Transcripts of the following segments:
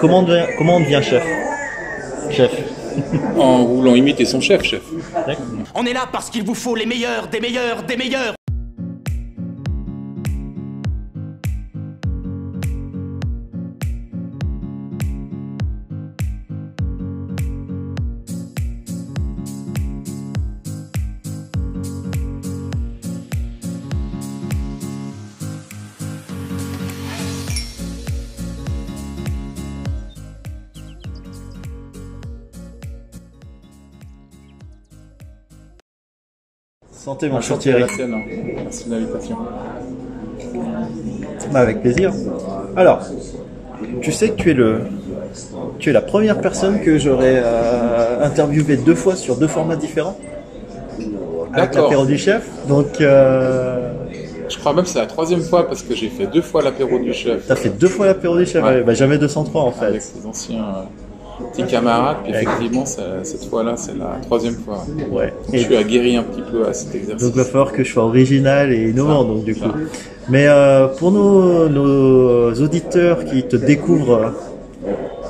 Comment on devient chef? Chef. En voulant imiter son chef. On est là parce qu'il vous faut les meilleurs, des meilleurs, des meilleurs. Santé mon cher Thierry. Merci de l'invitation. Bah, avec plaisir. Alors, tu sais que tu es la première personne que j'aurais interviewé 2 fois sur 2 formats différents. Avec l'apéro du chef. Donc, je crois même que c'est la 3e fois parce que j'ai fait 2 fois l'apéro du chef. T'as fait 2 fois l'apéro du chef, ouais. Bah, jamais 203 en fait. Avec ses anciens petits camarades, puis effectivement cette fois-là c'est la 3e fois. Ouais. Donc, je suis aguerri un petit peu à cet exercice. Donc il va falloir que je sois original et innovant donc du coup. Mais pour nos auditeurs qui te découvrent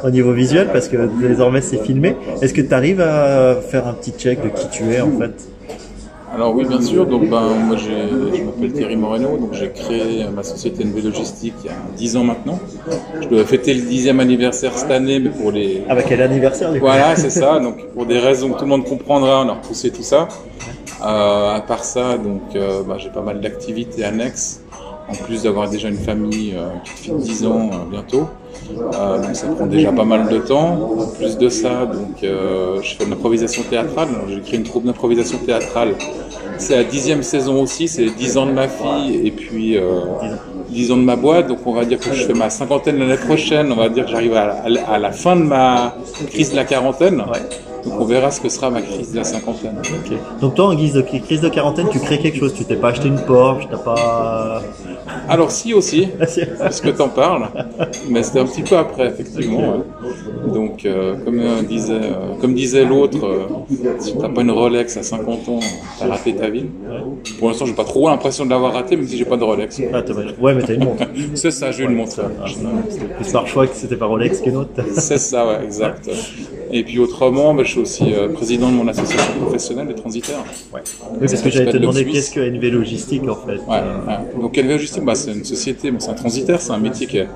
au niveau visuel, parce que désormais c'est filmé, est-ce que tu arrives à faire un petit check de qui tu es en fait? Alors oui, bien sûr. Donc moi je m'appelle Thierry Moreno, donc j'ai créé ma société NV Logistique il y a 10 ans maintenant. Je dois fêter le 10e anniversaire cette année, mais pour les... Ah bah quel anniversaire du coup. Voilà, c'est ça. Donc pour des raisons que tout le monde comprendra, on a repoussé tout ça. À part ça, donc j'ai pas mal d'activités annexes. En plus d'avoir déjà une famille qui fait 10 ans bientôt. Donc ça prend déjà pas mal de temps. En plus de ça, donc je fais de l'improvisation théâtrale. J'ai créé une troupe d'improvisation théâtrale. C'est la 10e saison aussi, c'est les 10 ans de ma fille et puis 10 ans de ma boîte. Donc on va dire que je fais ma 50aine l'année prochaine. On va dire que j'arrive à la fin de ma crise de la quarantaine. Ouais. Donc on verra ce que sera ma crise de la 50aine. Okay. Donc toi, en guise de crise de quarantaine, tu crées quelque chose. Tu t'es pas acheté une Porsche, t'as pas... Alors si aussi, parce que t'en parles, mais c'était un petit peu après effectivement. Okay. Donc comme disait l'autre, si t'as pas une Rolex à 50 ans, t'as raté ta vie. Pour l'instant, j'ai pas trop l'impression de l'avoir raté, même si j'ai pas de Rolex. Ah, ouais, mais t'as une montre. C'est ça, j'ai une montre. C'était plus par choix que c'était pas Rolex qu'une autre. C'est ça, ouais, exact. Et puis autrement, je suis aussi président de mon association professionnelle des transitaires. Ouais. Oui, parce que j'allais te demander qu'est-ce que NV Logistique en fait. Ouais. Donc NV Logistique, c'est une société, c'est un transitaire, c'est un métier qui est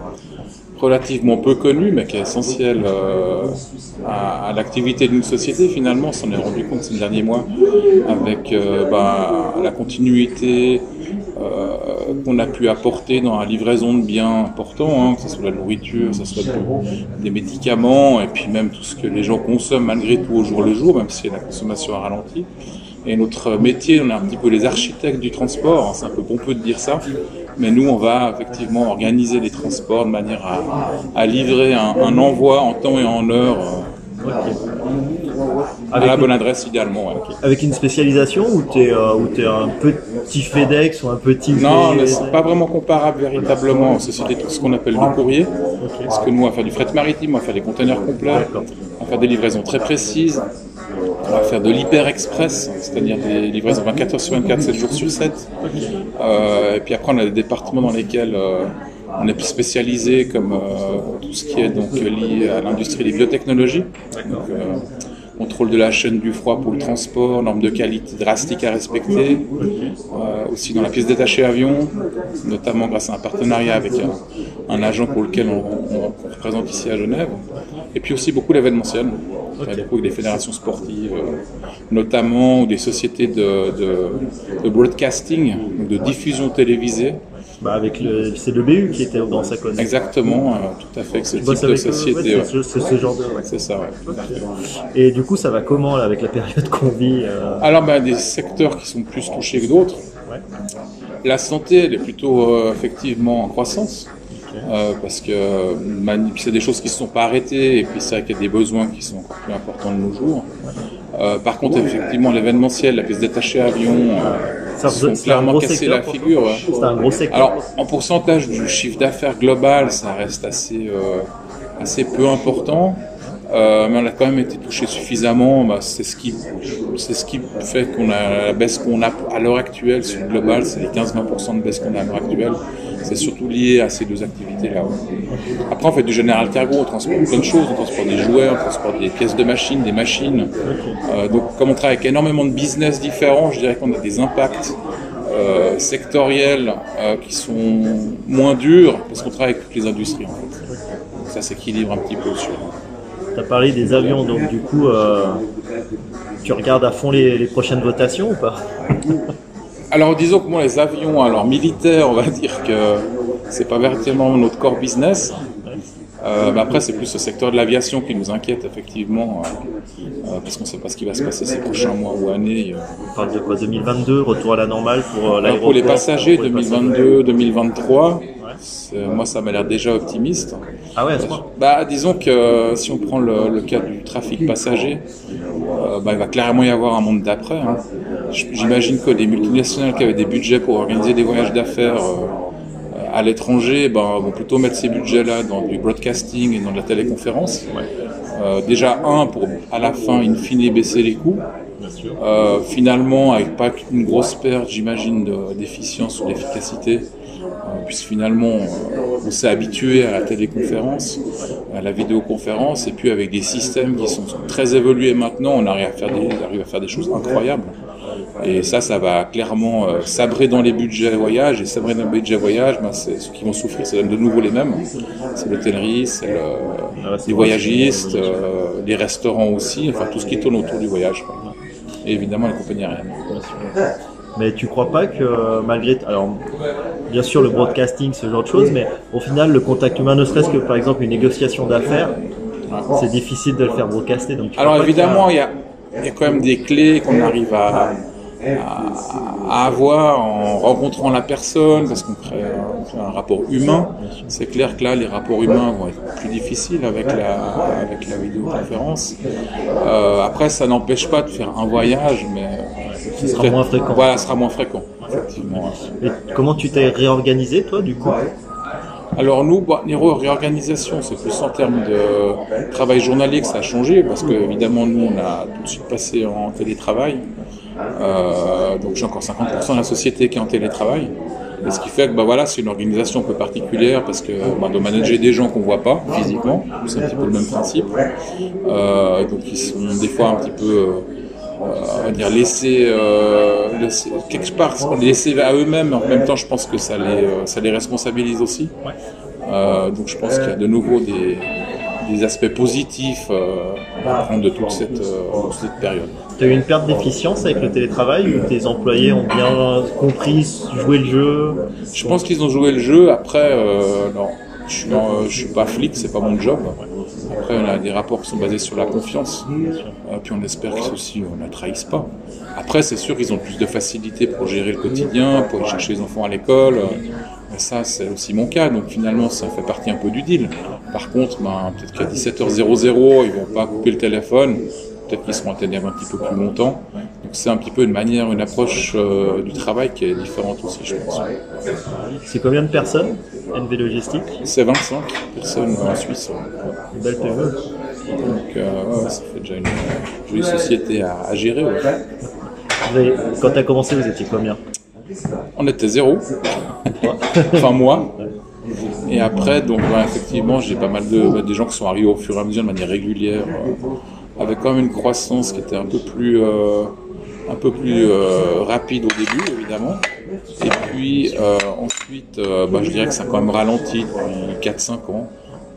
relativement peu connu, mais qui est essentiel à l'activité d'une société. Finalement, on s'en est rendu compte ces derniers mois avec la continuité qu'on a pu apporter dans la livraison de biens importants, que ce soit la nourriture, que ce soit des médicaments, et puis même tout ce que les gens consomment malgré tout au jour le jour, même si la consommation a ralenti. Et notre métier, on est un petit peu les architectes du transport, c'est un peu pompeux de dire ça, mais nous on va effectivement organiser les transports de manière à livrer un envoi en temps et en heure à la bonne adresse idéalement. Ouais. Okay. Avec une spécialisation ou t'es un petit FedEx ou un petit... Non, c'est pas vraiment comparable véritablement aux sociétés de ce qu'on appelle du courrier. Okay. Parce que nous on va faire du fret maritime, on va faire des containers complets, on va faire des livraisons très précises. On va faire de l'hyper-express, c'est-à-dire des livraisons 24 heures sur 24, 7 jours sur 7. Et puis après, on a des départements dans lesquels on est plus spécialisé, comme tout ce qui est donc lié à l'industrie des biotechnologies. Donc, contrôle de la chaîne du froid pour le transport, normes de qualité drastiques à respecter. Aussi dans la pièce détachée avion, notamment grâce à un partenariat avec un agent pour lequel on représente ici à Genève. Et puis aussi beaucoup l'événementiel. Okay. Beaucoup des fédérations sportives, notamment des sociétés de broadcasting, de diffusion télévisée. C'est le BU qui était dans sa cause. Exactement, tout à fait. Ce type de société. C'est ce genre de. Ouais. C'est ça, ouais. Okay. Et du coup, ça va comment là, avec la période qu'on vit Alors, des secteurs qui sont plus touchés que d'autres. Ouais. La santé, elle est plutôt effectivement en croissance. Parce que c'est des choses qui ne se sont pas arrêtées et puis c'est vrai qu'il y a des besoins qui sont encore plus importants de nos jours. Par contre, effectivement, l'événementiel, la pièce détachée avion, sont clairement cassé la figure. C'est un gros secteur. Alors, en pourcentage du chiffre d'affaires global, ça reste assez peu important. Mais on a quand même été touché suffisamment. C'est ce qui fait qu'on a la baisse qu'on a à l'heure actuelle sur le global, c'est les 15-20% de baisse qu'on a à l'heure actuelle. c'est surtout lié à ces deux activités-là. Après, on fait du général cargo, on transporte plein de choses, on transporte des jouets, on transporte des pièces de machines, des machines. Donc, comme on travaille avec énormément de business différents, je dirais qu'on a des impacts sectoriels qui sont moins durs parce qu'on travaille avec toutes les industries en fait. Donc, ça s'équilibre un petit peu sur. Tu as parlé des avions, donc du coup, tu regardes à fond les prochaines votations ou pas? Alors disons que moi les avions, alors militaires, on va dire que c'est pas véritablement notre core business. Mais après c'est plus le secteur de l'aviation qui nous inquiète effectivement, parce qu'on ne sait pas ce qui va se passer ces prochains mois ou années. On parle de quoi, 2022, retour à la normale pour l'aéroport? Pour les passagers, 2022, 2023, moi ça m'a l'air déjà optimiste. Ah ouais, à ce point? Disons que si on prend le cas du trafic passager, il va clairement y avoir un monde d'après. Hein. J'imagine que des multinationales qui avaient des budgets pour organiser des voyages d'affaires à l'étranger vont plutôt mettre ces budgets-là dans du broadcasting et dans de la téléconférence. Déjà, pour à la fin, in fine, baisser les coûts. Finalement, avec pas une grosse perte, j'imagine, d'efficience ou d'efficacité, puisque finalement, on s'est habitué à la téléconférence, à la vidéoconférence, et puis avec des systèmes qui sont très évolués maintenant, on arrive à faire des choses incroyables. Et ça va clairement sabrer dans les budgets voyage, et sabrer dans les budgets voyage, ceux qui vont souffrir, c'est de nouveau les mêmes. C'est l'hôtellerie, c'est les voyagistes, les restaurants aussi, enfin tout ce qui tourne autour du voyage. Et évidemment les compagnies aériennes. Mais tu crois pas que malgré... Alors, bien sûr le broadcasting, ce genre de choses, mais au final le contact humain, ne serait-ce que par exemple une négociation d'affaires, c'est difficile de le faire broadcaster. Donc alors évidemment, il y a quand même des clés qu'on arrive à avoir en rencontrant la personne, parce qu'on crée un rapport humain. C'est clair que là, les rapports humains vont être plus difficiles avec la vidéoconférence. Après, ça n'empêche pas de faire un voyage, mais ce sera moins fréquent. Voilà, ce sera moins fréquent, effectivement. Et comment tu t'es réorganisé, toi, du coup? Alors nous, niveau réorganisation, c'est plus en termes de travail journalier que ça a changé, parce que évidemment nous, on a tout de suite passé en télétravail. Donc j'ai encore 50% de la société qui est en télétravail. Et ce qui fait que c'est une organisation un peu particulière parce que de manager des gens qu'on voit pas physiquement, c'est un petit peu le même principe. Donc ils sont des fois un petit peu laissés quelque part laissés à eux-mêmes, mais en même temps je pense que ça les responsabilise aussi. Donc je pense qu'il y a de nouveau des aspects positifs à prendre de toute cette période. Tu as eu une perte d'efficience avec le télétravail ou tes employés ont bien compris, joué le jeu? Je pense qu'ils ont joué le jeu. Après, non, je suis pas flic, c'est pas mon job. Après, on a des rapports qui sont basés sur la confiance. Puis on espère que ceux-ci ne la trahissent pas. Après, c'est sûr qu'ils ont plus de facilité pour gérer le quotidien, pour aller chercher les enfants à l'école. Ça, c'est aussi mon cas, donc finalement, ça fait partie un peu du deal. Par contre, peut-être qu'à 17h00, ils vont pas couper le téléphone, peut-être qu'ils seront attendus un petit peu plus longtemps. Donc c'est un petit peu une approche du travail qui est différente aussi, je pense. C'est combien de personnes, NV Logistique? C'est 25 personnes en Suisse. Une belle PME. Donc ça fait déjà une jolie société à gérer. Ouais. Quand tu as commencé, vous étiez combien? On était 0. Enfin moi. Et après, donc effectivement, j'ai pas mal des gens qui sont arrivés au fur et à mesure de manière régulière, avec quand même une croissance qui était un peu plus rapide au début, évidemment. Et puis ensuite, je dirais que ça a quand même ralenti depuis 4-5 ans.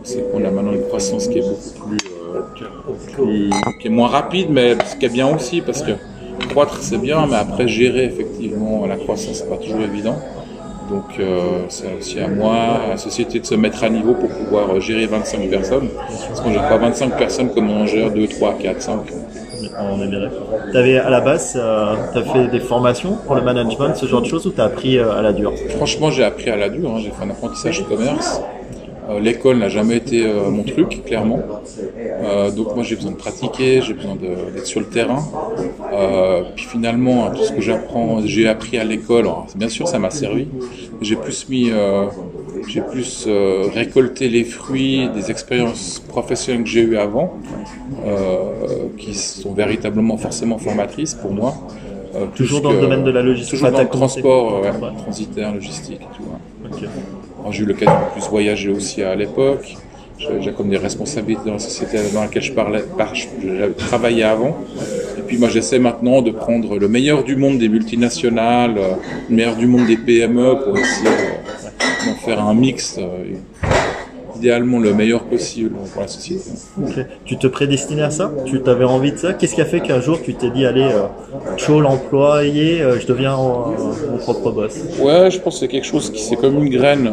C'est qu'on a maintenant une croissance qui est beaucoup qui est moins rapide, mais ce qui est bien aussi, parce que croître c'est bien, mais après gérer effectivement la croissance c'est pas toujours évident. Donc c'est aussi à moi, à la société de se mettre à niveau pour pouvoir gérer 25 personnes. Parce qu'on ne gère pas 25 personnes comme on en gère 2, 3, 4, 5. On est bien d'accord. Tu avais à la base, tu as fait des formations pour le management, ce genre de choses, ou tu as appris à la dure? Franchement, j'ai appris à la dure, hein. J'ai fait un apprentissage de commerce. L'école n'a jamais été mon truc, clairement. Donc moi j'ai besoin de pratiquer, j'ai besoin d'être sur le terrain. Puis finalement, tout ce que j'ai appris à l'école, bien sûr ça m'a servi. J'ai plus récolté les fruits des expériences professionnelles que j'ai eues avant, qui sont véritablement forcément formatrices pour moi. Toujours dans le domaine de la logistique. Toujours dans le transport, transitaire, logistique et tout. Okay. Alors, j'ai eu l'occasion de plus voyager aussi à l'époque. J'ai comme des responsabilités dans la société dans laquelle je travaillais avant. Et puis moi j'essaie maintenant de prendre le meilleur du monde des multinationales, le meilleur du monde des PME pour essayer d'en faire un mix, idéalement le meilleur possible pour la société. Okay. Tu te prédestinais à ça? Tu t'avais envie de ça? Qu'est-ce qui a fait qu'un jour tu t'es dit allez, chaud l'employé, je deviens mon propre boss? Ouais, je pense que c'est quelque chose qui c'est comme une graine.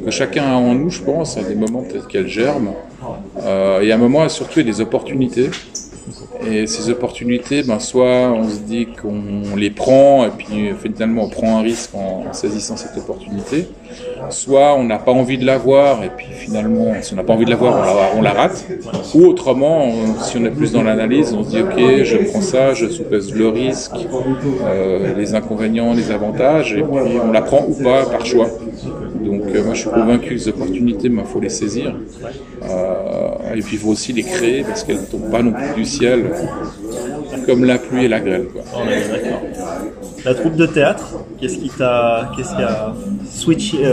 Que chacun a en nous, je pense, à des moments peut-être qu'elle germe. Et à un moment, surtout, il y a des opportunités. Et ces opportunités, soit on se dit qu'on les prend, et puis finalement on prend un risque en saisissant cette opportunité. Soit on n'a pas envie de l'avoir, et puis finalement, si on n'a pas envie de l'avoir, on la rate. Ou autrement, si on est plus dans l'analyse, on se dit ok, je prends ça, je soupèse le risque, les inconvénients, les avantages, et puis on la prend ou pas par choix. Donc moi je suis convaincu que les opportunités, il faut les saisir. Et puis il faut aussi les créer parce qu'elles ne tombent pas non plus du ciel comme la pluie et la grêle. Quoi. Oh, d'accord. La troupe de théâtre, qu'est-ce qui a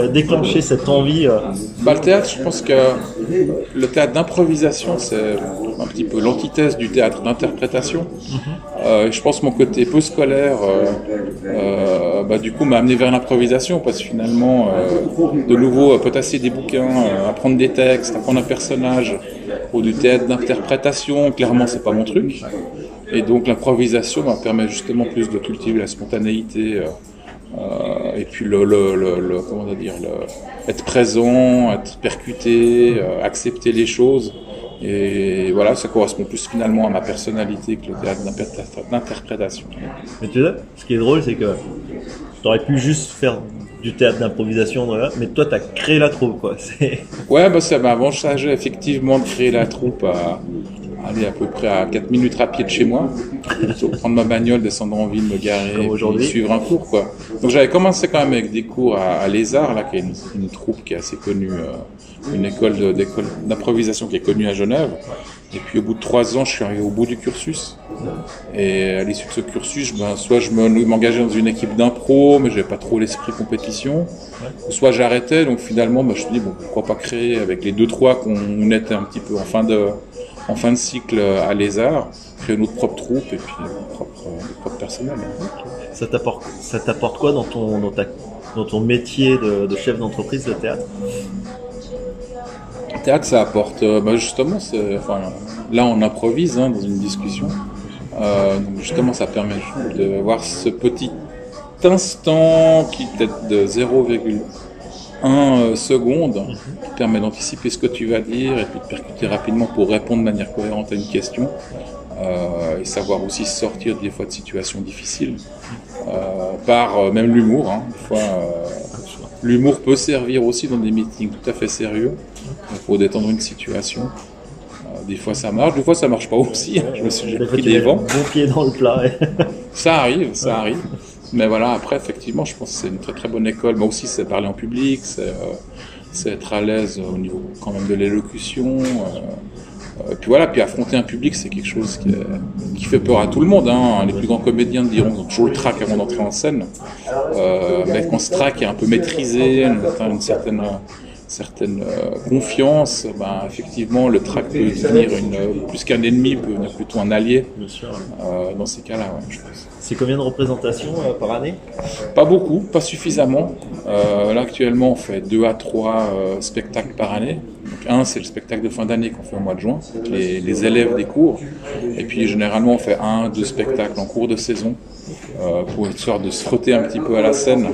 déclenché cette envie Le théâtre, je pense que le théâtre d'improvisation, c'est un petit peu l'antithèse du théâtre d'interprétation. Je pense que mon côté peu scolaire, du coup, m'a amené vers l'improvisation parce que finalement, de nouveau, potasser des bouquins, apprendre des textes, apprendre un personnage, ou du théâtre d'interprétation, clairement, c'est pas mon truc. Et donc l'improvisation permet justement plus de cultiver la spontanéité et puis être présent, être percuté, accepter les choses. Et voilà, ça correspond plus finalement à ma personnalité que le théâtre d'interprétation. Mais tu sais, ce qui est drôle, c'est que tu aurais pu juste faire du théâtre d'improvisation, mais toi, tu as créé la troupe, quoi. Ouais, ça m'avantageait effectivement de créer la troupe à peu près à 4 minutes à pied de chez moi, prendre ma bagnole, descendre en ville, me garer, et puis suivre un cours, quoi. Donc j'avais commencé quand même avec des cours à l'ESAR, là, qui est une troupe qui est assez connue, une école d'improvisation qui est connue à Genève. Et puis au bout de 3 ans, je suis arrivé au bout du cursus. Et à l'issue de ce cursus, soit je m'engageais dans une équipe d'impro, mais j'avais pas trop l'esprit compétition, soit j'arrêtais. Donc finalement, je me suis dit, pourquoi pas créer avec les 2-3 qu'on était un petit peu en fin de cycle à l'ESAR, créer notre propre troupe et puis notre propre personnel. Ça t'apporte quoi dans ton métier de chef d'entreprise de théâtre? Le théâtre, ça apporte, justement, là on improvise dans une discussion. Donc justement, ça permet de voir ce petit instant qui est peut-être de 0,1 seconde, qui permet d'anticiper ce que tu vas dire et puis de percuter rapidement pour répondre de manière cohérente à une question. Et savoir aussi sortir des fois de situations difficiles par même l'humour. Des fois, l'humour peut servir aussi dans des meetings tout à fait sérieux pour détendre une situation. Des fois ça marche, des fois ça marche pas aussi. Je me suis pris des vents. Bon pied dans le plat. Ça arrive. Mais voilà, après effectivement, je pense que c'est une très très bonne école. Moi aussi, c'est parler en public, c'est être à l'aise au niveau quand même de l'élocution. Puis voilà, puis affronter un public, c'est quelque chose qui fait peur à tout le monde. Les plus grands comédiens diront qu'ils ont toujours le trac avant d'entrer en scène. Mais quand ce trac est un peu maîtrisé, une certaine confiance, effectivement, le trac peut devenir plus qu'un ennemi, peut devenir plutôt un allié. Bien sûr. Dans ces cas-là, je pense. C'est combien de représentations par année? Pas beaucoup, pas suffisamment. Là, actuellement, on fait 2 à 3 spectacles par année. Donc, c'est le spectacle de fin d'année qu'on fait au mois de juin, les élèves des cours. Et puis, généralement, on fait 1-2 spectacles en cours de saison pour une sorte de se frotter un petit peu à la scène.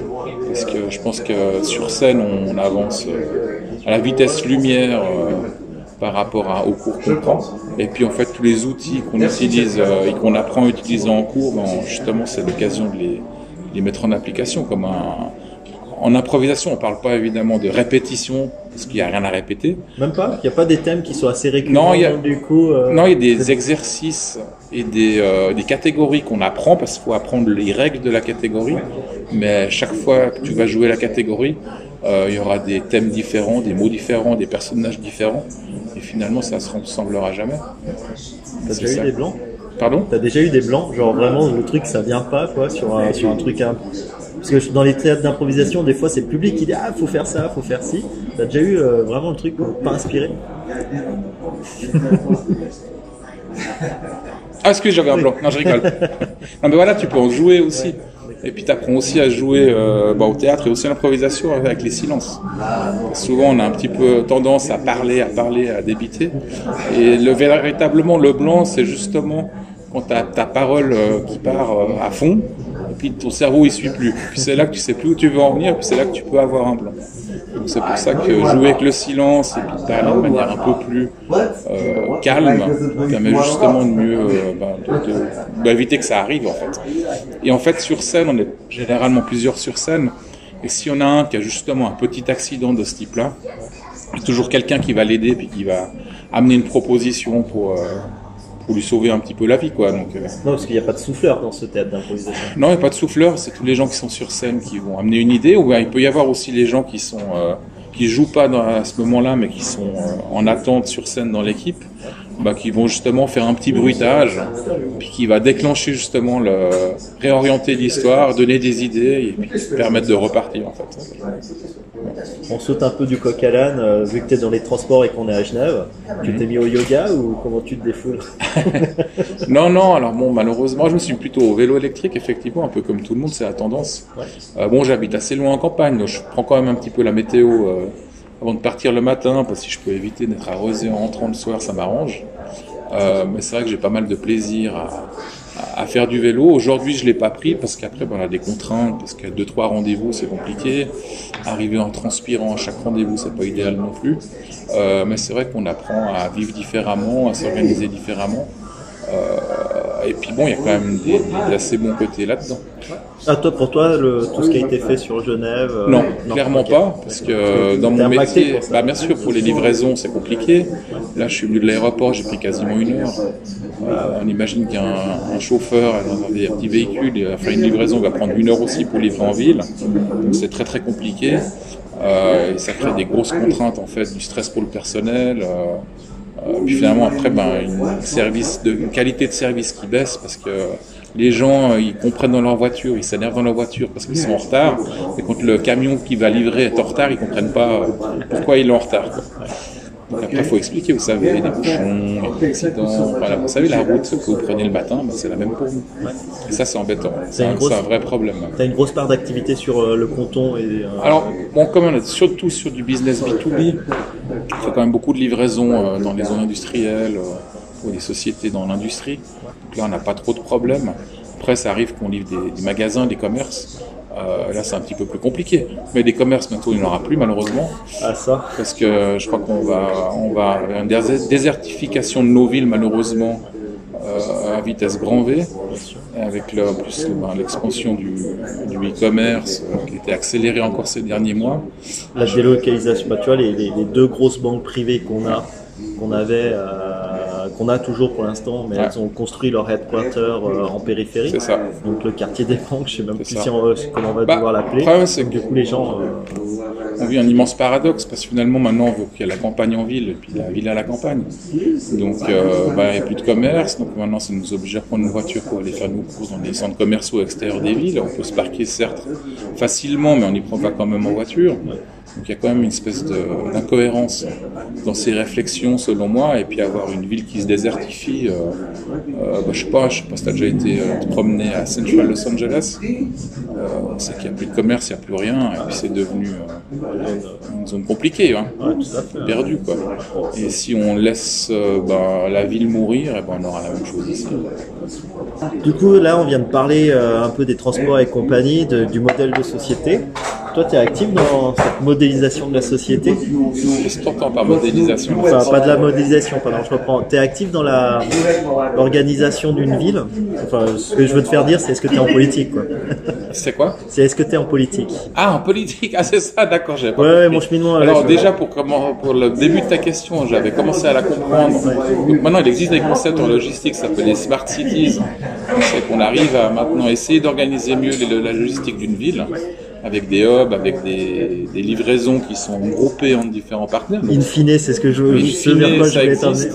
Parce que je pense que sur scène, on avance à la vitesse lumière par rapport aux cours qu'on prend. Et puis, en fait, tous les outils qu'on utilise et qu'on apprend à utiliser en cours, justement, c'est l'occasion de les mettre en application comme en improvisation. On ne parle pas évidemment de répétition, parce qu'il n'y a rien à répéter. Même pas? Il n'y a pas des thèmes qui sont assez récurrents? Non, il y a des exercices et des catégories qu'on apprend, parce qu'il faut apprendre les règles de la catégorie. Mais chaque fois que tu vas jouer la catégorie, il y aura des thèmes différents, des mots différents, des personnages différents. Et finalement, ça ne se ressemblera jamais. T'as déjà eu des blancs? Pardon? T'as déjà eu des blancs, genre vraiment le truc ça vient pas quoi sur un truc parce que dans les théâtres d'improvisation des fois c'est le public qui dit ah faut faire ça, faut faire ci. T'as déjà eu vraiment le truc pas inspiré? Ah, est-ce que j'avais un blanc? Non, je rigole. Non, mais voilà, tu peux en jouer aussi. Et puis tu apprends aussi à jouer au théâtre et aussi à l'improvisation avec les silences. Souvent on a un petit peu tendance à parler, à débiter. Et véritablement le blanc, c'est justement quand tu as ta parole qui part à fond, et puis ton cerveau il suit plus. Puis c'est là que tu sais plus où tu veux en venir, puis c'est là que tu peux avoir un blanc. Donc c'est pour ça que jouer avec le silence et puis parler de manière un peu plus calme permet justement de mieux éviter que ça arrive en fait. Et en fait sur scène, on est généralement plusieurs sur scène, et si on a un qui a justement un petit accident de ce type-là, il y a toujours quelqu'un qui va l'aider puis qui va amener une proposition pour lui sauver un petit peu la vie, quoi. Donc, non, parce qu'il n'y a pas de souffleur dans ce théâtre d'improvisation. Non, il n'y a pas de souffleur, c'est tous les gens qui sont sur scène qui vont amener une idée, ou il peut y avoir aussi les gens qui sont qui jouent pas à ce moment-là, mais qui sont en attente sur scène dans l'équipe, qui vont justement faire un petit bruitage, puis qui va déclencher justement réorienter l'histoire, donner des idées, et puis permettre de repartir en fait. On saute un peu du coq à l'âne, vu que tu es dans les transports et qu'on est à Genève. Tu t'es mis au yoga ou comment tu te défoules? Non, alors bon, malheureusement, je me suis plutôt au vélo électrique, effectivement, un peu comme tout le monde, c'est la tendance. Ouais. J'habite assez loin en campagne, donc je prends quand même un petit peu la météo avant de partir le matin, parce que si je peux éviter d'être arrosé en rentrant le soir, ça m'arrange. Mais c'est vrai que j'ai pas mal de plaisir à faire du vélo. Aujourd'hui, je l'ai pas pris parce qu'après, on a des contraintes, parce qu'il y a 2-3 rendez-vous, c'est compliqué. Arriver en transpirant à chaque rendez-vous, c'est pas idéal non plus. Mais c'est vrai qu'on apprend à vivre différemment, à s'organiser différemment. Et puis bon, il y a quand même des assez bons côtés là-dedans. Ah, pour toi, tout ce qui a été fait sur Genève non, clairement pas, parce que dans mon métier, bien sûr, pour les livraisons, c'est compliqué. Là, je suis venu de l'aéroport, j'ai pris quasiment 1 heure. On imagine qu'un chauffeur dans des petits véhicules, faire une livraison, va prendre 1 heure aussi pour livrer en ville. Donc c'est très très compliqué. Et ça crée des grosses contraintes, en fait, du stress pour le personnel. Puis finalement après une qualité de service qui baisse parce que les gens ils comprennent dans leur voiture, ils s'énervent dans leur voiture parce qu'ils sont en retard, et quand le camion qui va livrer est en retard, ils comprennent pas pourquoi il est en retard, quoi. Donc après il faut expliquer, vous savez, les bouchons, les accidents, vous savez la route que vous prenez le matin, c'est la même pour vous. Et ça c'est embêtant, c'est un vrai problème. Tu as une grosse part d'activité sur le ponton Alors comme on est surtout sur du business B2B, on fait quand même beaucoup de livraisons dans les zones industrielles ou des sociétés dans l'industrie. Donc là on n'a pas trop de problèmes. Après ça arrive qu'on livre des magasins, des commerces. Là c'est un petit peu plus compliqué, mais des commerces bientôt il n'y en aura plus malheureusement. Ah ça. Parce que je crois qu'on va une désertification de nos villes malheureusement à vitesse grand V, avec l'expansion du e-commerce qui a été accélérée encore ces derniers mois. La délocalisation, tu vois les 2 grosses banques privées qu'on a toujours pour l'instant, mais elles ont construit leur headquarter en périphérie. C'est ça. Donc le quartier des banques, je sais même plus comment on va devoir l'appeler. Le problème, c'est que du coup les gens on vit un immense paradoxe parce que finalement maintenant on veut qu'il y ait la campagne en ville et puis la ville à la campagne. Donc il n'y a plus de commerce, donc maintenant ça nous oblige à prendre une voiture pour aller faire nos courses dans des centres commerciaux extérieurs des villes. On peut se parquer certes facilement, mais on y va quand même en voiture. Donc il y a quand même une espèce d'incohérence dans ces réflexions selon moi, et puis avoir une ville qui se désertifie, je sais pas si tu as déjà été te promener à Central Los Angeles, c'est qu'il n'y a plus de commerce, il n'y a plus rien, et puis c'est devenu une zone compliquée, perdue quoi. Et si on laisse la ville mourir, on aura la même chose ici. Du coup là on vient de parler un peu des transports et compagnie, du modèle de société. Toi, tu es actif dans cette modélisation de la société? Qu'est-ce que tu entends par modélisation? Enfin, pas de la modélisation, pardon, je reprends. Tu es actif dans l'organisation d'une ville? Enfin, ce que je veux te faire dire, c'est est-ce que tu es en politique, quoi? C'est quoi? C'est est-ce que tu es en politique? Ah, en politique? Ah, c'est ça, d'accord, j'avais pas compris. Mon cheminement. Alors, déjà, pour le début de ta question, j'avais commencé à la comprendre. Donc, maintenant, il existe des concepts en logistique, ça s'appelle les smart cities. C'est qu'on arrive à maintenant essayer d'organiser mieux la logistique d'une ville, avec des hubs, avec des livraisons qui sont groupées entre différents partenaires. In fine, c'est ce que je voulais t'emmener.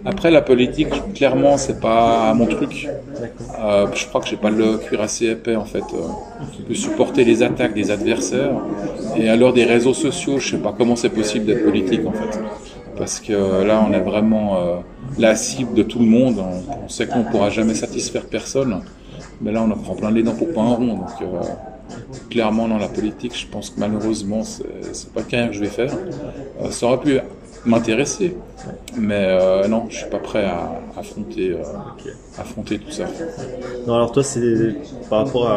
Après, la politique, clairement, c'est pas mon truc. Je crois que j'ai pas le cuir assez épais, en fait, de supporter les attaques des adversaires. Et à l'heure des réseaux sociaux, je sais pas comment c'est possible d'être politique, en fait. Parce que là, on est vraiment la cible de tout le monde. On sait qu'on pourra jamais satisfaire personne. Mais là, on en prend plein les dents pour pas un rond. Donc, clairement, dans la politique, je pense que malheureusement, c'est pas le carrière que je vais faire. Ça aurait pu m'intéresser, mais non, je suis pas prêt à affronter tout ça. Non, alors toi, c'est par rapport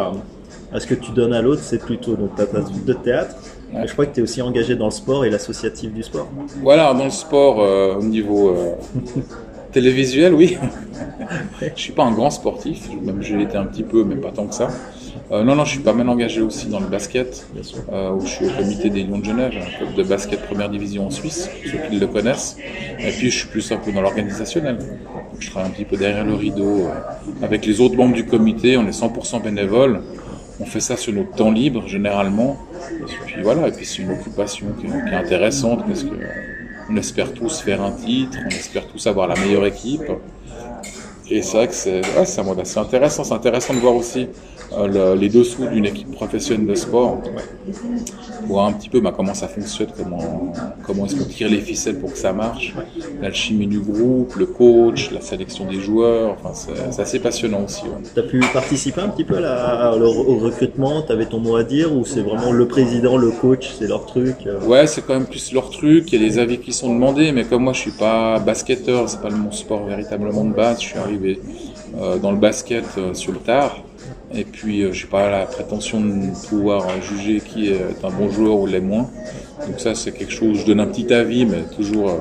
à ce que tu donnes à l'autre, c'est plutôt donc ta troupe de théâtre. Ouais. Je crois que tu es aussi engagé dans le sport et l'associatif du sport. Voilà, dans le sport, au niveau télévisuel, oui. Je suis pas un grand sportif, même j'ai été un petit peu, mais pas tant que ça. Non, je suis pas mal engagé aussi dans le basket, où je suis au comité des Lions de Genève, un club de basket première division en Suisse, pour ceux qui le connaissent. Et puis je suis plus un peu dans l'organisationnel. Je travaille un petit peu derrière le rideau avec les autres membres du comité, on est 100% bénévoles. On fait ça sur notre temps libre, généralement. Et puis voilà, et puis c'est une occupation qui est intéressante, parce qu'on espère tous faire un titre, on espère tous avoir la meilleure équipe. Et c'est vrai que c'est un monde assez intéressant. C'est intéressant de voir aussi les dessous d'une équipe professionnelle de sport. Voir un petit peu comment ça fonctionne, comment est-ce qu'on tire les ficelles pour que ça marche. L'alchimie du groupe, le coach, la sélection des joueurs. Enfin, c'est assez passionnant aussi. Ouais. Tu as pu participer un petit peu au recrutement? Tu avais ton mot à dire, ou c'est vraiment le président, le coach, c'est leur truc? Ouais, c'est quand même plus leur truc. Il y a des avis qui sont demandés, mais comme moi je suis pas basketteur, c'est pas mon sport véritablement de base. Je suis arrivé dans le basket sur le tard. Et puis, je n'ai pas la prétention de pouvoir juger qui est un bon joueur ou l'est moins. Donc ça, c'est quelque chose, je donne un petit avis, mais toujours,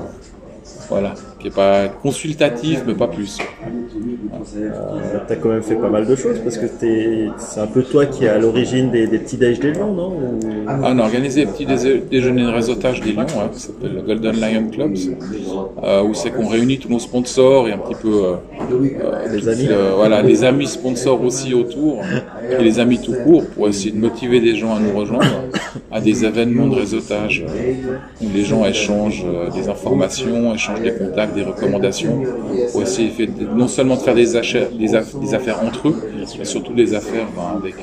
qui n'est pas consultatif, mais pas plus. Tu as quand même fait pas mal de choses, parce que c'est un peu toi qui est à l'origine des petits déj des Lions, non? On a organisé des petits déjeuners de réseautage des Lions, qui s'appelle le Golden Lion Club, où c'est qu'on réunit tous nos sponsors et un petit peu les amis. Les amis sponsors aussi autour, et les amis tout court, pour essayer de motiver des gens à nous rejoindre à des événements de réseautage où les gens échangent des informations, échangent des contacts, des recommandations, pour essayer non seulement de faire des affaires entre eux, mais surtout des affaires avec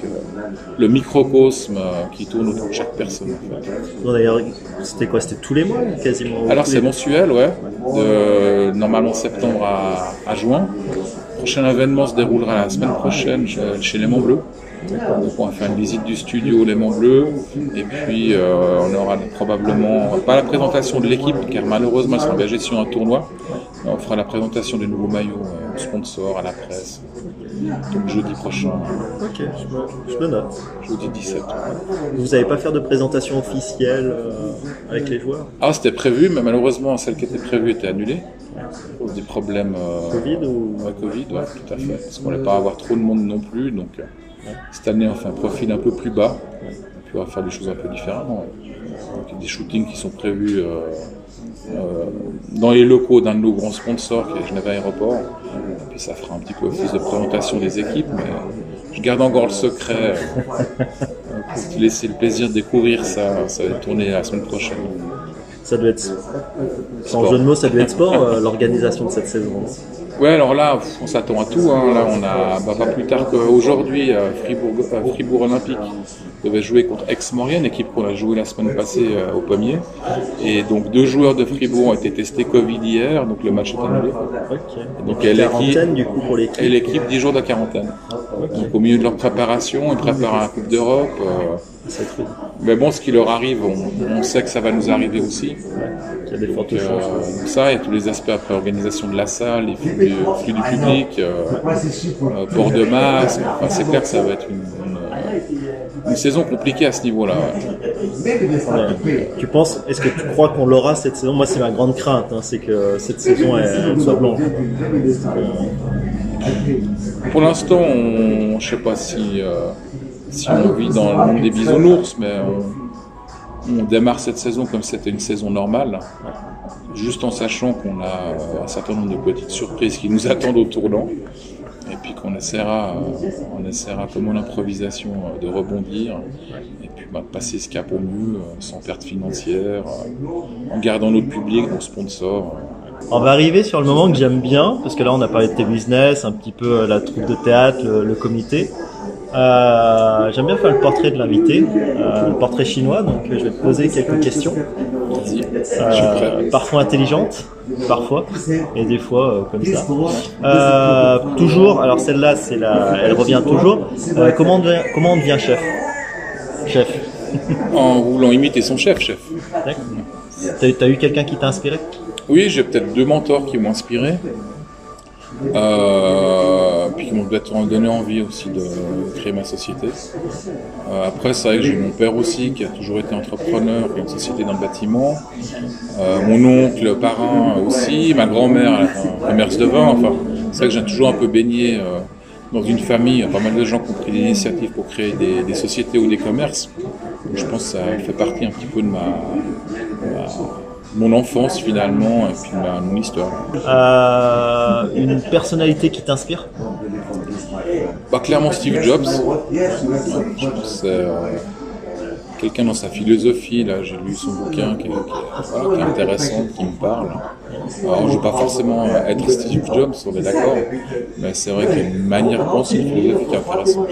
le microcosme qui tourne autour de chaque personne. En fait. Non, d'ailleurs, c'était quoi? C'était tous les mois, quasiment? Alors c'est mensuel, ouais, de normalement septembre à juin. Le prochain événement se déroulera la semaine prochaine chez Les Monts Bleus. Donc on va faire une visite du studio Les Monts Bleus, et puis on aura probablement pas la présentation de l'équipe, car malheureusement elle s'est engagée sur un tournoi. On fera la présentation des nouveaux maillots aux sponsors, à la presse, donc jeudi prochain. Ok, je me note. Jeudi 17. Vous n'allez pas faire de présentation officielle avec les joueurs? Ah, c'était prévu, mais malheureusement celle qui était prévue était annulée. Pour des problèmes Covid ou... Covid, ouais, tout à fait. Parce qu'on ne voulait pas avoir trop de monde non plus, donc cette année on fait un profil un peu plus bas, et puis on va faire des choses un peu différemment. Donc, il y a des shootings qui sont prévus dans les locaux d'un de nos grands sponsors qui est Genève Aéroport, et puis ça fera un petit peu office de présentation des équipes, mais je garde encore le secret pour te laisser le plaisir de découvrir ça. Ça va être tourné la semaine prochaine. Ça doit être, sans jeu de mots, ça doit être sport, l'organisation de cette saison. Ouais, alors là, on s'attend à tout. Hein. Là, on a pas plus tard qu'aujourd'hui, Fribourg Olympique devait jouer contre Aix-Maurienne, équipe qu'on a joué la semaine passée au Pommier. Et donc 2 joueurs de Fribourg ont été testés Covid hier, donc le match est annulé. Okay. Donc quarantaine du coup pour l'équipe. Et l'équipe 10 jours de quarantaine. Okay. Donc au milieu de leur préparation, ils préparent la Coupe d'Europe. Mais bon, ce qui leur arrive, on sait que ça va nous arriver aussi. Il y a des fortes chances. Ça, il y a tous les aspects après organisation de la salle, les flux du public, port de masque. Enfin, c'est clair que ça va être une saison compliquée à ce niveau-là. Tu penses, est-ce que tu crois qu'on l'aura cette saison? Moi, c'est ma grande crainte, c'est que cette saison elle soit blanche. Pour l'instant, je ne sais pas si on vit dans le monde des bisounours, mais on démarre cette saison comme si c'était une saison normale, juste en sachant qu'on a un certain nombre de petites surprises qui nous attendent au tournant, et puis qu'on essaiera comme en improvisation de rebondir, et puis de passer ce cap au mieux, sans perte financière, en gardant notre public, nos sponsors. On va arriver sur le moment que j'aime bien, parce que là on a parlé de tes business, un petit peu la troupe de théâtre, le comité. J'aime bien faire le portrait de l'invité, le portrait chinois, donc je vais te poser quelques questions. Vas-y, je suis prêt. Parfois intelligentes, parfois, et des fois comme ça. Toujours, alors celle-là, elle revient toujours. Comment on devient chef? Chef. En voulant imiter son chef. D'accord. T'as eu quelqu'un qui t'a inspiré? Oui, j'ai peut-être 2 mentors qui m'ont inspiré. Puis qui m'ont peut-être donné envie aussi de créer ma société. Après, c'est vrai que j'ai mon père aussi qui a toujours été entrepreneur, qui a une société dans le bâtiment. Mon oncle, parrain aussi, ma grand-mère, un commerce de vin. Enfin, c'est vrai que j'ai toujours un peu baigné dans une famille. Pas mal de gens qui ont pris l'initiative pour créer des sociétés ou des commerces. Donc, je pense que ça fait partie un petit peu de mon enfance finalement et puis mon histoire. Une personnalité qui t'inspire? Clairement Steve Jobs. C'est quelqu'un dans sa philosophie. Là, j'ai lu son bouquin qui est intéressant, qui me parle. Alors, je ne veux pas forcément être Steve Jobs, on est d'accord, mais c'est vrai qu'il y a une manière de penser, une philosophie qui est intéressante.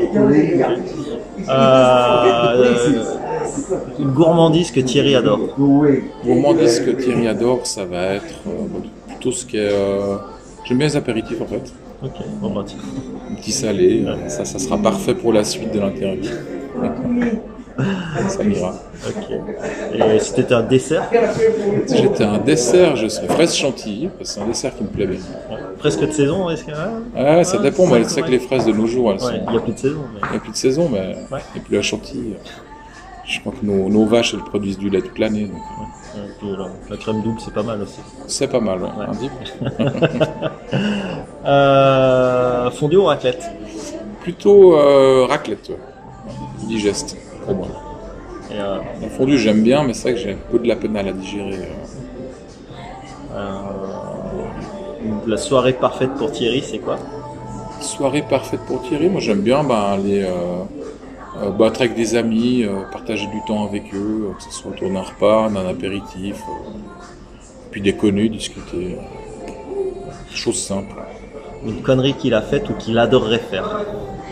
Une gourmandise que Thierry adore. Gourmandise que Thierry adore, ça va être plutôt ce qui est... J'aime bien les apéritifs en fait. Ok, bon bah tiens. Un petit salé, ça sera parfait pour la suite de l'interview. Ça m'ira. Ok. Et si t'étais un dessert? Si j'étais un dessert, je serais fraise chantilly, parce que c'est un dessert qui me plaît bien. Presque de saison, est-ce que... Ouais, ça dépend, mais c'est vrai que les fraises de nos jours, elles sont... Il n'y a plus de saison. Il n'y a plus de saison, mais il n'y a plus la chantilly. Je crois que nos vaches, elles produisent du lait toute l'année. Donc... Et puis, la crème double, c'est pas mal aussi. C'est pas mal, Fondue ou raclette? Plutôt raclette, digeste, pour moi. Le fondu, j'aime bien, mais c'est vrai que j'ai un peu de la peine à la digérer. La soirée parfaite pour Thierry, c'est quoi? Soirée parfaite pour Thierry, moi j'aime bien aller être avec des amis, partager du temps avec eux, que ce soit autour d'un repas, d'un apéritif, puis déconner, discuter. Chose simple. Une connerie qu'il a faite ou qu'il adorerait faire?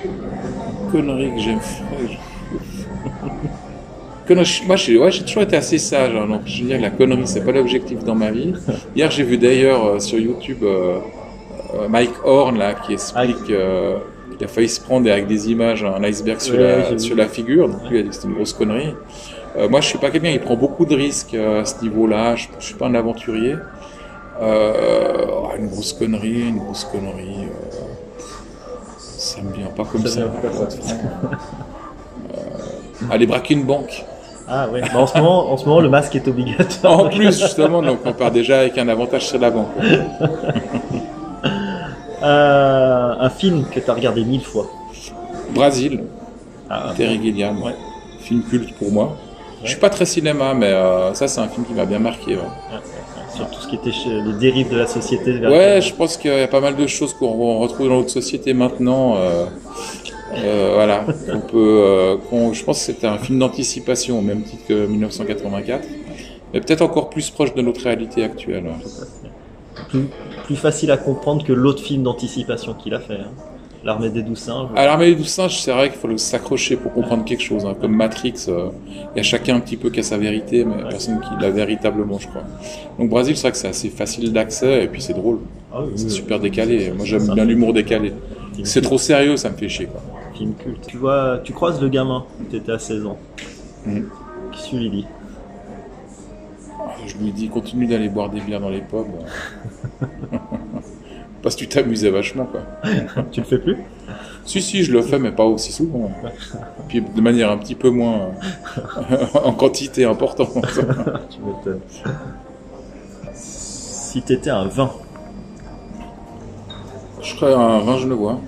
Une connerie que j'aime faire. Moi, j'ai toujours été assez sage, hein, donc je veux dire, la connerie, c'est pas l'objectif dans ma vie. Hier, j'ai vu d'ailleurs sur YouTube Mike Horn là, qui explique qu'il a failli se prendre avec des images, un iceberg sur la figure, donc lui il a dit que c'était une grosse connerie. Moi, je suis pas quelqu'un qui prend beaucoup de risques à ce niveau-là, je suis pas un aventurier. Une grosse connerie, ça me vient pas comme ça. Aller braquer une banque. Ah ouais. En ce moment, le masque est obligatoire. En plus, justement, donc on part déjà avec un avantage sur la banque. Un film que tu as regardé 1000 fois. Brasil. Terry Gilliam. Ouais. Film culte pour moi. Ouais. Je suis pas très cinéma, mais ça c'est un film qui m'a bien marqué. Sur tout ce qui était les dérives de la société. Je pense qu'il y a pas mal de choses qu'on retrouve dans notre société maintenant. Voilà, je pense que c'était un film d'anticipation, au même titre que 1984, mais peut-être encore plus proche de notre réalité actuelle. Plus facile à comprendre que l'autre film d'anticipation qu'il a fait, L'Armée des Douze Singes. L'Armée des Douze Singes, c'est vrai qu'il faut s'accrocher pour comprendre quelque chose. Comme Matrix, il y a chacun un petit peu qui a sa vérité, mais personne qui l'a véritablement, je crois. Donc Brésil, c'est vrai que c'est assez facile d'accès et puis c'est drôle. C'est super décalé. Moi, j'aime bien l'humour décalé. C'est trop sérieux, ça me fait chier, quoi. Film culte. Tu croises le gamin, tu étais à 16 ans. Qu'est-ce que tu lui dis? Je lui dis, continue d'aller boire des bières dans les pubs. Parce que tu t'amusais vachement, quoi. Tu le fais plus? Si, je le fais, mais pas aussi souvent. Puis de manière un petit peu moins en quantité importante. Tu m'étonnes. Si t'étais un vin? Je serais un vin genevois.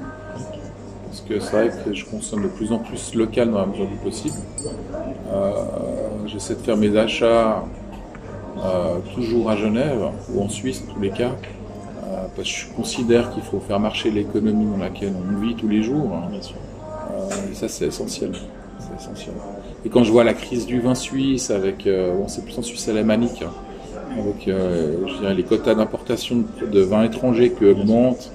Parce que c'est vrai que je consomme de plus en plus local dans la mesure du possible. J'essaie de faire mes achats toujours à Genève ou en Suisse en tous les cas. Parce que je considère qu'il faut faire marcher l'économie dans laquelle on vit tous les jours. Et ça, c'est essentiel. Et quand je vois la crise du vin suisse, c'est plus en Suisse alémanique, avec je dirais, les quotas d'importation de vins étrangers qui augmentent.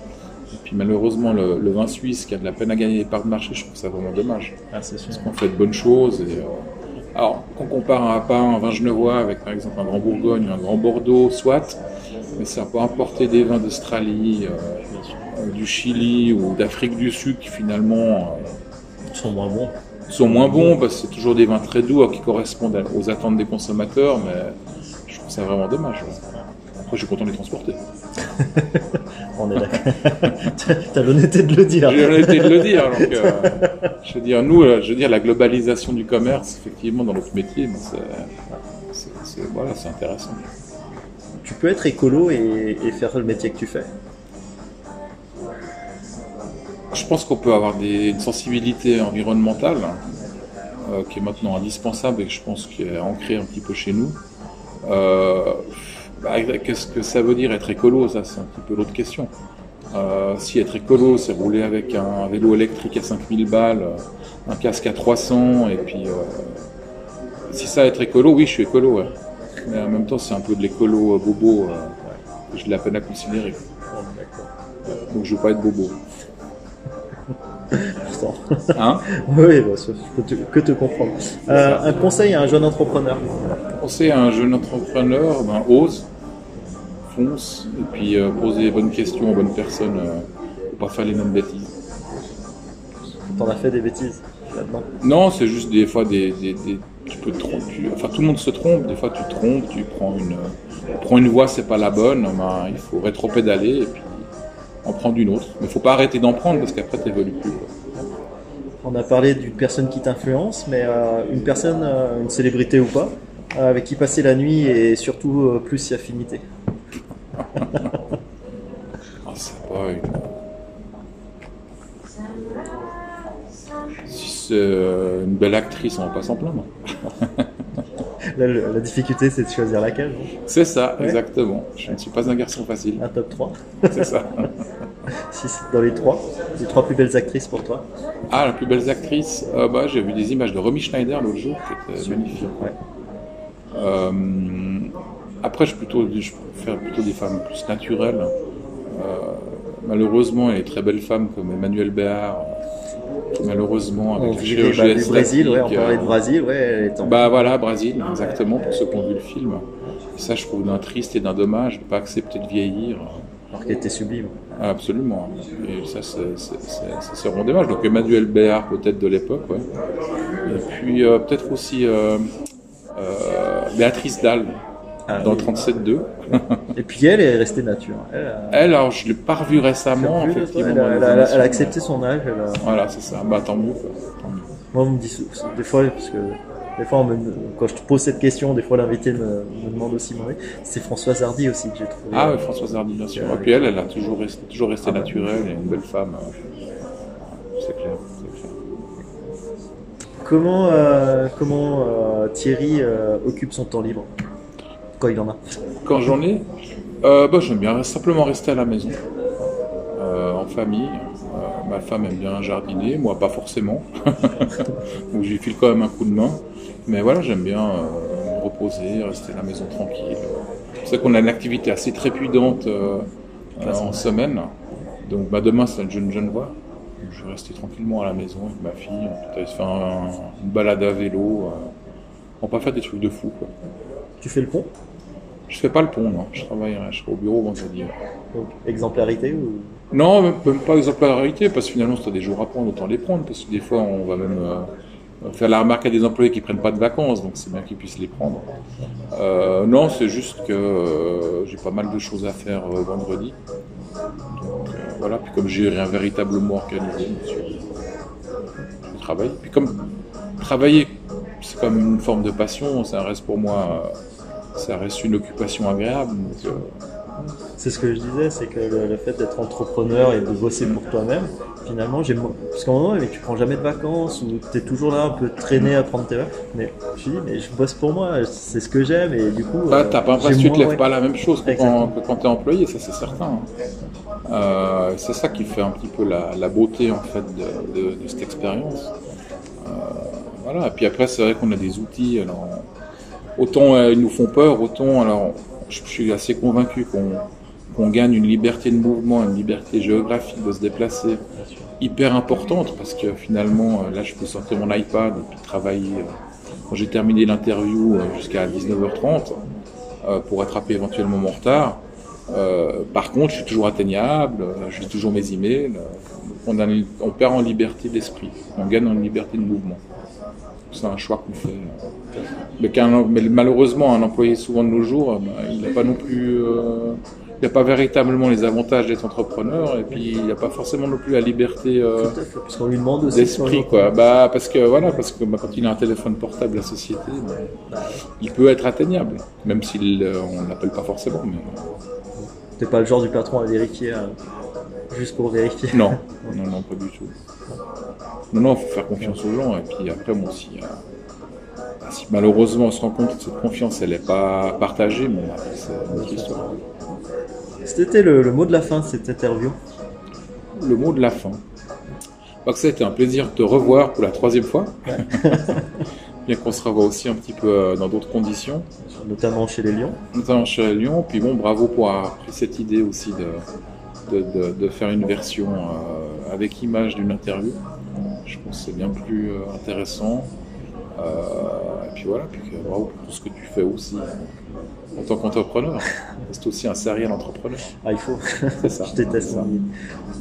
Et puis malheureusement, le vin suisse qui a de la peine à gagner des parts de marché, je trouve ça vraiment dommage. C'est sûr. Parce qu'on fait de bonnes choses. Alors, quand on compare un vin genevois avec par exemple un grand Bourgogne, un grand Bordeaux, soit, mais ça peut importer des vins d'Australie, du Chili ou d'Afrique du Sud qui finalement sont moins bons. Sont moins bons parce que c'est toujours des vins très doux qui correspondent aux attentes des consommateurs, mais je trouve ça vraiment dommage. Après, je suis content de les transporter. On est d'accord. T'as l'honnêteté de le dire. J'ai l'honnêteté de le dire. Donc, je veux dire, nous, la globalisation du commerce, effectivement, dans notre métier, c'est intéressant. Tu peux être écolo et faire le métier que tu fais. Je pense qu'on peut avoir une sensibilité environnementale qui est maintenant indispensable et que je pense qui est ancrée un petit peu chez nous. Qu'est-ce que ça veut dire être écolo? Ça, c'est un petit peu l'autre question. Si être écolo, c'est rouler avec un vélo électrique à 5000 balles, un casque à 300, et puis si ça être écolo, oui, je suis écolo. Ouais. Mais en même temps, c'est un peu de l'écolo bobo. Je l'ai à peine à considérer. Donc, je veux pas être bobo. Hein? Oui, je peux que te comprendre. Un conseil à un jeune entrepreneur? Conseil à un jeune entrepreneur, ose, fonce, et puis pose les bonnes questions aux bonnes personnes pour pas faire les mêmes bêtises. T'en as fait des bêtises là-dedans? Non, c'est juste des fois tu peux te tromper. Enfin, tout le monde se trompe. Des fois, tu te trompes, tu prends une voie, c'est pas la bonne. Il faut rétro-pédaler et puis en prendre une autre. Mais il faut pas arrêter d'en prendre parce qu'après, tu n'évolues plus. On a parlé d'une personne qui t'influence, mais une personne, une célébrité ou pas, avec qui passer la nuit et surtout plus si affinité. C'est pas Si c'est une belle actrice, on va pas s'en plaindre. Là, la difficulté, c'est de choisir laquelle, non? C'est ça, ouais. Exactement. Je ne suis pas un garçon facile. Un top 3. C'est ça. Si c'est dans les trois plus belles actrices pour toi. Ah, la plus belle actrice, j'ai vu des images de Romy Schneider l'autre jour, qui était magnifique. Ouais. Après, je préfère plutôt des femmes plus naturelles. Malheureusement, il y a des très belles femmes comme Emmanuelle Béard, qui malheureusement, avec la chirurgie du Brésil, on parlait de Brésil, elle est en... voilà, Brésil, exactement, pour ceux qui ont vu le film. Et ça, je trouve d'un triste et d'un dommage de ne pas accepter de vieillir. Alors qu'elle était sublime. Absolument. Et ça, c'est vraiment dommage. Donc Emmanuelle Béard, peut-être de l'époque, ouais. Et puis peut-être aussi Béatrice Dalle, dans 37.2. Et puis elle est restée nature. Elle, alors je ne l'ai pas revue récemment, effectivement. Elle a accepté son âge. Voilà, c'est ça. Tant mieux. Moi, on me dit des fois, parce que des fois, quand je te pose cette question, des fois l'invité me demande aussi mon avis. C'est Françoise Hardy aussi que j'ai trouvé. Ah oui, Françoise Hardy, bien sûr. Et puis elle a toujours resté naturelle et une belle femme. C'est clair. Comment Thierry occupe son temps libre quand il en a? Quand j'en ai, j'aime bien simplement rester à la maison, en famille. Ma femme aime bien jardiner, moi pas forcément. Donc j'y file quand même un coup de main. Mais voilà, j'aime bien me reposer, rester à la maison tranquille. C'est qu'on a une activité assez trépidante en semaine. Donc demain c'est une Genevois. Je vais rester tranquillement à la maison avec ma fille. Peut-être faire une balade à vélo. On va pas faire des trucs de fou, quoi. Tu fais le pont? Je fais pas le pont, non. Je serai au bureau vendredi. Donc, exemplarité ou... Non, même pas exemplarité, parce que finalement, si tu as des jours à prendre, autant les prendre, parce que des fois, on va même faire la remarque à des employés qui prennent pas de vacances, donc c'est bien qu'ils puissent les prendre. Non, c'est juste que j'ai pas mal de choses à faire vendredi. Donc voilà, puis comme j'ai rien véritablement organisé, je travaille. Puis comme travailler, c'est comme une forme de passion, ça reste pour moi... ça reste une occupation agréable. Donc, c'est ce que je disais, c'est que le fait d'être entrepreneur et de bosser pour toi-même, finalement, parce qu'à un moment, tu prends jamais de vacances ou tu es toujours là un peu traîné à prendre tes vacances. Mais je me dis, mais je bosse pour moi, c'est ce que j'aime et du coup. T'as pas l'impression que tu te lèves pas la même chose que quand tu es employé, ça c'est certain. C'est ça qui fait un petit peu la beauté en fait de cette expérience. Voilà. Et puis après, c'est vrai qu'on a des outils. Alors, autant ils nous font peur, autant alors je suis assez convaincu qu'on gagne une liberté de mouvement, une liberté géographique de se déplacer hyper importante, parce que finalement, là, je peux sortir mon iPad et puis travailler. Quand j'ai terminé l'interview jusqu'à 19h30 pour rattraper éventuellement mon retard. Par contre, je suis toujours atteignable, je lis toujours mes emails. On perd en liberté d'esprit, on gagne en liberté de mouvement. C'est un choix qu'on fait. Mais malheureusement, un employé souvent de nos jours, il n'a pas non plus, il n'a pas véritablement les avantages d'être entrepreneur, et puis il n'a pas forcément non plus la liberté parce qu'on lui demande aussi d'esprit, quoi. Parce que quand il a un téléphone portable, la société, il peut être atteignable, même s'il on l'appelle pas forcément. Mais t'es pas le genre du patron à vérifier juste pour vérifier. Non, pas du tout. Non, faut faire confiance aux gens, et puis après, bon, si malheureusement on se rend compte que cette confiance, elle n'est pas partagée, mais c'est une autre histoire. C'était le mot de la fin de cette interview. Le mot de la fin. Ça a été un plaisir de te revoir pour la 3e fois. Bien qu'on se revoie aussi un petit peu dans d'autres conditions. Notamment chez les Lions. Puis bon, bravo pour avoir pris cette idée aussi de faire une version avec image d'une interview. Je pense que c'est bien plus intéressant. Et puis voilà, bravo pour tout ce que tu fais aussi en tant qu'entrepreneur. C'est aussi un serial entrepreneur. Ah, il faut. C'est ça. Je déteste ça.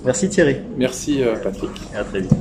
Merci Thierry. Merci Patrick. Et à très vite.